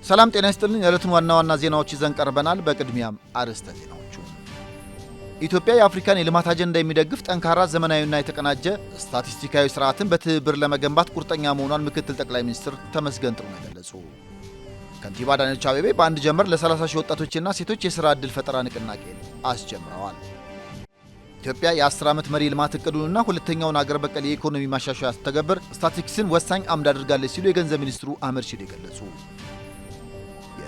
ሰላም ጤና ይስጥልኝ። የዕለቱን ዋና ዋና ዜናዎች ይዘን ቀርበናል። በቅድሚያም አርዕስተ ዜናዎቹ። ኢትዮጵያ የአፍሪካን የልማት አጀንዳ የሚደግፍ ጠንካራ ዘመናዊና የተቀናጀ ስታቲስቲካዊ ስርዓትን በትብብር ለመገንባት ቁርጠኛ መሆኗን ምክትል ጠቅላይ ሚኒስትር ተመስገን ጥሩነህ ገለጹ። ከንቲባ አዳነች አቤቤ በአንድ ጀንበር ለ30 ሺህ ወጣቶችና ሴቶች የሥራ ዕድል ፈጠራ ንቅናቄ አስጀምረዋል። ኢትዮጵያ የ10 ዓመት መሪ ልማት እቅዱንና ሁለተኛውን አገር በቀል የኢኮኖሚ ማሻሻያ ስትተገብር ስታቲስቲክስን ወሳኝ አምድ አድርጋለች ሲሉ የገንዘብ ሚኒስትሩ አህመድ ሺዴ ገለጹ።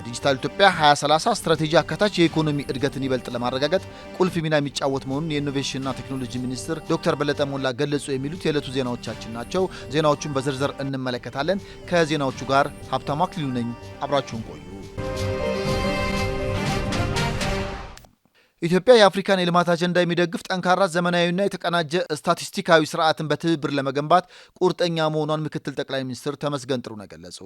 የዲጂታል ኢትዮጵያ 2030 ስትራቴጂ አካታች የኢኮኖሚ እድገትን ይበልጥ ለማረጋገጥ ቁልፍ ሚና የሚጫወት መሆኑን የኢኖቬሽንና ቴክኖሎጂ ሚኒስትር ዶክተር በለጠ ሞላ ገለጹ። የሚሉት የዕለቱ ዜናዎቻችን ናቸው። ዜናዎቹን በዝርዝር እንመለከታለን። ከዜናዎቹ ጋር ሀብታሙ አክሊሉ ነኝ። አብራችሁን ቆዩ። ኢትዮጵያ የአፍሪካን የልማት አጀንዳ የሚደግፍ ጠንካራ ዘመናዊና የተቀናጀ ስታቲስቲካዊ ስርዓትን በትብብር ለመገንባት ቁርጠኛ መሆኗን ምክትል ጠቅላይ ሚኒስትር ተመስገን ጥሩነህ ገለጹ።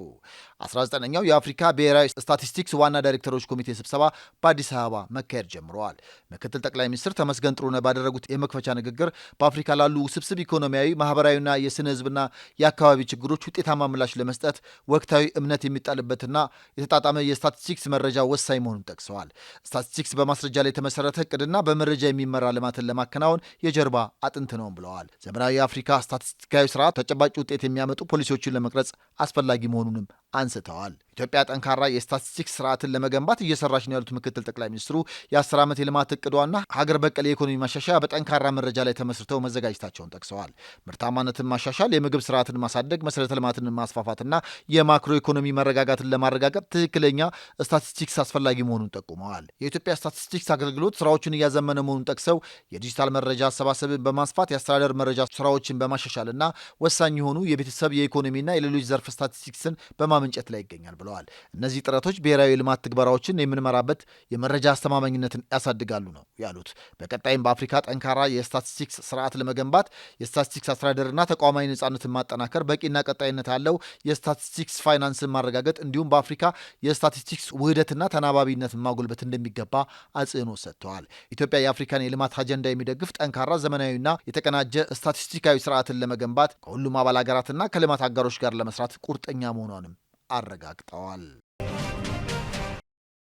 19ኛው የአፍሪካ ብሔራዊ ስታቲስቲክስ ዋና ዳይሬክተሮች ኮሚቴ ስብሰባ በአዲስ አበባ መካሄድ ጀምረዋል። ምክትል ጠቅላይ ሚኒስትር ተመስገን ጥሩነህ ባደረጉት የመክፈቻ ንግግር በአፍሪካ ላሉ ውስብስብ ኢኮኖሚያዊ፣ ማህበራዊና የስነ ህዝብና የአካባቢ ችግሮች ውጤታማ ምላሽ ለመስጠት ወቅታዊ እምነት የሚጣልበትና የተጣጣመ የስታቲስቲክስ መረጃ ወሳኝ መሆኑን ጠቅሰዋል። ስታቲስቲክስ በማስረጃ ላይ የተመሰረተ እቅድና በመረጃ የሚመራ ልማትን ለማከናወን የጀርባ አጥንት ነው ብለዋል። ዘመናዊ የአፍሪካ ስታቲስቲካዊ ስርዓት ተጨባጭ ውጤት የሚያመጡ ፖሊሲዎችን ለመቅረጽ አስፈላጊ መሆኑንም አንስተዋል። ኢትዮጵያ ጠንካራ የስታቲስቲክስ ስርዓትን ለመገንባት እየሰራች ነው ያሉት ምክትል ጠቅላይ ሚኒስትሩ የ10 ዓመት የልማት እቅዷና ሀገር በቀል የኢኮኖሚ ማሻሻያ በጠንካራ መረጃ ላይ ተመስርተው መዘጋጀታቸውን ጠቅሰዋል። ምርታማነትን ማሻሻል፣ የምግብ ስርዓትን ማሳደግ፣ መሰረተ ልማትን ማስፋፋትና የማክሮ ኢኮኖሚ መረጋጋትን ለማረጋገጥ ትክክለኛ ስታቲስቲክስ አስፈላጊ መሆኑን ጠቁመዋል። የኢትዮጵያ ስታቲስቲክስ አገልግሎት ስራዎችን እያዘመነ መሆኑን ጠቅሰው የዲጂታል መረጃ አሰባሰብን በማስፋት የአስተዳደር መረጃ ስራዎችን በማሻሻልና ወሳኝ የሆኑ የቤተሰብ የኢኮኖሚና የሌሎች ዘርፍ ስታቲስቲክስን በማመንጨት ላይ ይገኛል ብለዋል። እነዚህ ጥረቶች ብሔራዊ ልማት ትግበራዎችን የምንመራበት የመረጃ አስተማማኝነትን ያሳድጋሉ ነው ያሉት። በቀጣይም በአፍሪካ ጠንካራ የስታቲስቲክስ ስርዓት ለመገንባት የስታቲስቲክስ አስተዳደርና ተቋማዊ ነጻነትን ማጠናከር፣ በቂና ቀጣይነት ያለው የስታቲስቲክስ ፋይናንስን ማረጋገጥ እንዲሁም በአፍሪካ የስታቲስቲክስ ውህደትና ተናባቢነትን ማጎልበት እንደሚገባ አጽንኦት ሰጥተዋል። ኢትዮጵያ የአፍሪካን የልማት አጀንዳ የሚደግፍ ጠንካራ ዘመናዊና የተቀናጀ ስታቲስቲካዊ ስርዓትን ለመገንባት ከሁሉም አባል ሀገራትና ከልማት አጋሮች ጋር ለመስራት ቁርጠኛ መሆኗንም አረጋግጠዋል።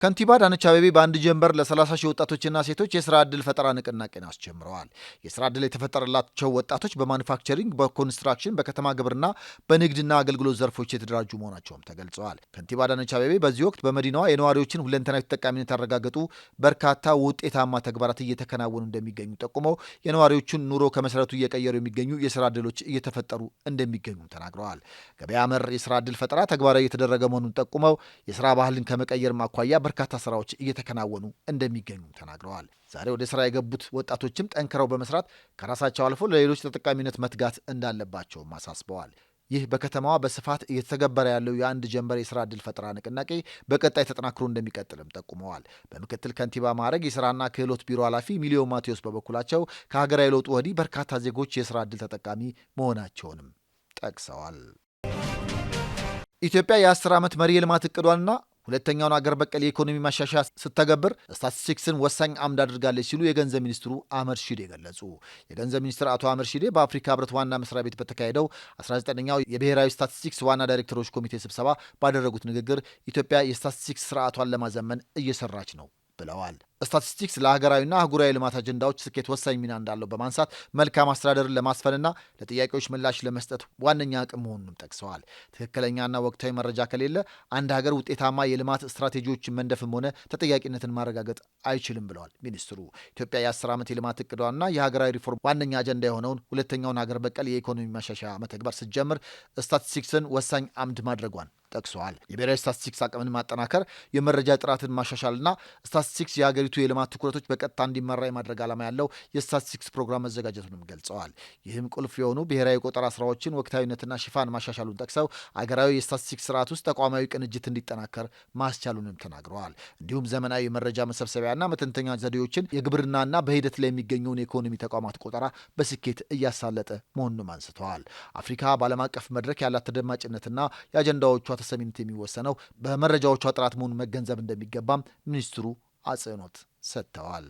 ከንቲባ አዳነች አቤቤ በአንድ ጀንበር ለ30 ሺህ ወጣቶችና ሴቶች የሥራ ዕድል ፈጠራ ንቅናቄን አስጀምረዋል። የሥራ ዕድል የተፈጠረላቸው ወጣቶች በማኑፋክቸሪንግ፣ በኮንስትራክሽን፣ በከተማ ግብርና፣ በንግድና አገልግሎት ዘርፎች የተደራጁ መሆናቸውም ተገልጸዋል። ከንቲባ አዳነች አቤቤ በዚህ ወቅት በመዲናዋ የነዋሪዎችን ሁለንተናዊ ተጠቃሚነት ያረጋገጡ በርካታ ውጤታማ ተግባራት እየተከናወኑ እንደሚገኙ ጠቁመው የነዋሪዎቹን ኑሮ ከመሰረቱ እየቀየሩ የሚገኙ የሥራ ዕድሎች እየተፈጠሩ እንደሚገኙ ተናግረዋል። ገበያ መር የሥራ ዕድል ፈጠራ ተግባራዊ እየተደረገ መሆኑን ጠቁመው የሥራ ባህልን ከመቀየር ማኳያ በርካታ ስራዎች እየተከናወኑ እንደሚገኙ ተናግረዋል። ዛሬ ወደ ስራ የገቡት ወጣቶችም ጠንክረው በመስራት ከራሳቸው አልፎ ለሌሎች ተጠቃሚነት መትጋት እንዳለባቸውም አሳስበዋል። ይህ በከተማዋ በስፋት እየተተገበረ ያለው የአንድ ጀንበር የስራ ዕድል ፈጠራ ንቅናቄ በቀጣይ ተጠናክሮ እንደሚቀጥልም ጠቁመዋል። በምክትል ከንቲባ ማዕረግ የስራና ክህሎት ቢሮ ኃላፊ ሚሊዮን ማቴዎስ በበኩላቸው ከሀገራዊ ለውጡ ወዲህ በርካታ ዜጎች የስራ ዕድል ተጠቃሚ መሆናቸውንም ጠቅሰዋል። ኢትዮጵያ የ10 ዓመት መሪ የልማት እቅዷንና ሁለተኛውን አገር በቀል የኢኮኖሚ ማሻሻያ ስትተገብር ስታቲስቲክስን ወሳኝ አምድ አድርጋለች ሲሉ የገንዘብ ሚኒስትሩ አህመድ ሺዴ ገለጹ። የገንዘብ ሚኒስትር አቶ አህመድ ሺዴ በአፍሪካ ህብረት ዋና መስሪያ ቤት በተካሄደው 19ኛው የብሔራዊ ስታቲስቲክስ ዋና ዳይሬክተሮች ኮሚቴ ስብሰባ ባደረጉት ንግግር ኢትዮጵያ የስታቲስቲክስ ስርዓቷን ለማዘመን እየሰራች ነው ብለዋል። ስታቲስቲክስ ለሀገራዊና አህጉራዊ ልማት አጀንዳዎች ስኬት ወሳኝ ሚና እንዳለው በማንሳት መልካም አስተዳደርን ለማስፈንና ለጥያቄዎች ምላሽ ለመስጠት ዋነኛ አቅም መሆኑንም ጠቅሰዋል። ትክክለኛና ወቅታዊ መረጃ ከሌለ አንድ ሀገር ውጤታማ የልማት ስትራቴጂዎችን መንደፍም ሆነ ተጠያቂነትን ማረጋገጥ አይችልም ብለዋል ሚኒስትሩ። ኢትዮጵያ የ10 ዓመት የልማት እቅዷና የሀገራዊ ሪፎርም ዋነኛ አጀንዳ የሆነውን ሁለተኛውን ሀገር በቀል የኢኮኖሚ ማሻሻያ መተግበር ስትጀምር ስታቲስቲክስን ወሳኝ አምድ ማድረጓን ጠቅሰዋል። የብሔራዊ ስታቲስቲክስ አቅምን ማጠናከር፣ የመረጃ ጥራትን ማሻሻልና ስታቲስቲክስ የሀገሪቱ የልማት ትኩረቶች በቀጥታ እንዲመራ የማድረግ ዓላማ ያለው የስታቲስቲክስ ፕሮግራም መዘጋጀቱንም ገልጸዋል። ይህም ቁልፍ የሆኑ ብሔራዊ ቆጠራ ስራዎችን ወቅታዊነትና ሽፋን ማሻሻሉን ጠቅሰው አገራዊ የስታቲስቲክስ ስርዓት ውስጥ ተቋማዊ ቅንጅት እንዲጠናከር ማስቻሉንም ተናግረዋል። እንዲሁም ዘመናዊ መረጃ መሰብሰቢያና መተንተኛ ዘዴዎችን የግብርናና በሂደት ላይ የሚገኘውን የኢኮኖሚ ተቋማት ቆጠራ በስኬት እያሳለጠ መሆኑንም አንስተዋል። አፍሪካ በዓለም አቀፍ መድረክ ያላት ተደማጭነትና የአጀንዳዎቿ ተሰሚነት የሚወሰነው በመረጃዎቿ ጥራት መሆኑን መገንዘብ እንደሚገባም ሚኒስትሩ አጽንኦት ሰጥተዋል።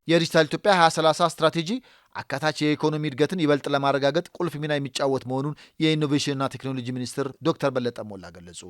የዲጂታል ኢትዮጵያ 2030 ስትራቴጂ አካታች የኢኮኖሚ እድገትን ይበልጥ ለማረጋገጥ ቁልፍ ሚና የሚጫወት መሆኑን የኢኖቬሽንና ቴክኖሎጂ ሚኒስትር ዶክተር በለጠ ሞላ ገለጹ።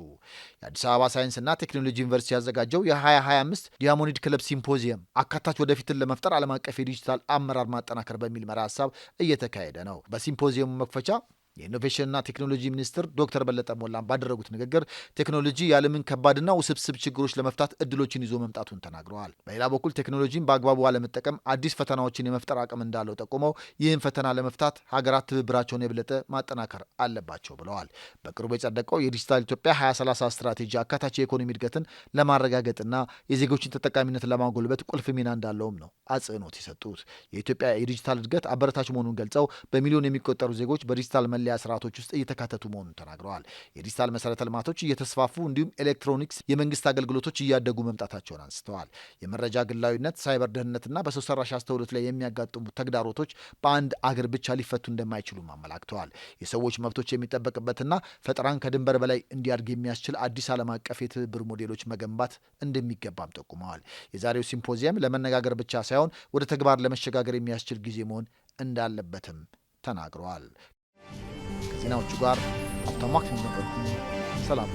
የአዲስ አበባ ሳይንስና ቴክኖሎጂ ዩኒቨርሲቲ ያዘጋጀው የ2025 ዲያሞኒድ ክለብ ሲምፖዚየም አካታች ወደፊትን ለመፍጠር ዓለም አቀፍ የዲጂታል አመራር ማጠናከር በሚል መርህ ሀሳብ እየተካሄደ ነው። በሲምፖዚየሙ መክፈቻ የኢኖቬሽንና ቴክኖሎጂ ሚኒስትር ዶክተር በለጠ ሞላ ባደረጉት ንግግር ቴክኖሎጂ የዓለምን ከባድና ውስብስብ ችግሮች ለመፍታት እድሎችን ይዞ መምጣቱን ተናግረዋል። በሌላ በኩል ቴክኖሎጂን በአግባቡ አለመጠቀም አዲስ ፈተናዎችን የመፍጠር አቅም እንዳለው ጠቁመው ይህን ፈተና ለመፍታት ሀገራት ትብብራቸውን የበለጠ ማጠናከር አለባቸው ብለዋል። በቅርቡ የጸደቀው የዲጂታል ኢትዮጵያ 2030 ስትራቴጂ አካታች የኢኮኖሚ እድገትን ለማረጋገጥና የዜጎችን ተጠቃሚነት ለማጎልበት ቁልፍ ሚና እንዳለውም ነው አጽንኦት የሰጡት። የኢትዮጵያ የዲጂታል እድገት አበረታች መሆኑን ገልጸው በሚሊዮን የሚቆጠሩ ዜጎች በዲጂታል መለያ ስርዓቶች ውስጥ እየተካተቱ መሆኑን ተናግረዋል። የዲጂታል መሰረተ ልማቶች እየተስፋፉ እንዲሁም ኤሌክትሮኒክስ የመንግስት አገልግሎቶች እያደጉ መምጣታቸውን አንስተዋል። የመረጃ ግላዊነት፣ ሳይበር ደህንነትና በሰው ሰራሽ አስተውሎት ላይ የሚያጋጥሙ ተግዳሮቶች በአንድ አገር ብቻ ሊፈቱ እንደማይችሉም አመላክተዋል። የሰዎች መብቶች የሚጠበቅበትና ፈጠራን ከድንበር በላይ እንዲያድግ የሚያስችል አዲስ ዓለም አቀፍ የትብብር ሞዴሎች መገንባት እንደሚገባም ጠቁመዋል። የዛሬው ሲምፖዚየም ለመነጋገር ብቻ ሳይሆን ወደ ተግባር ለመሸጋገር የሚያስችል ጊዜ መሆን እንዳለበትም ተናግረዋል። ከዜናዎቹ ጋር አብታማክ ነበርኩ። ሰላም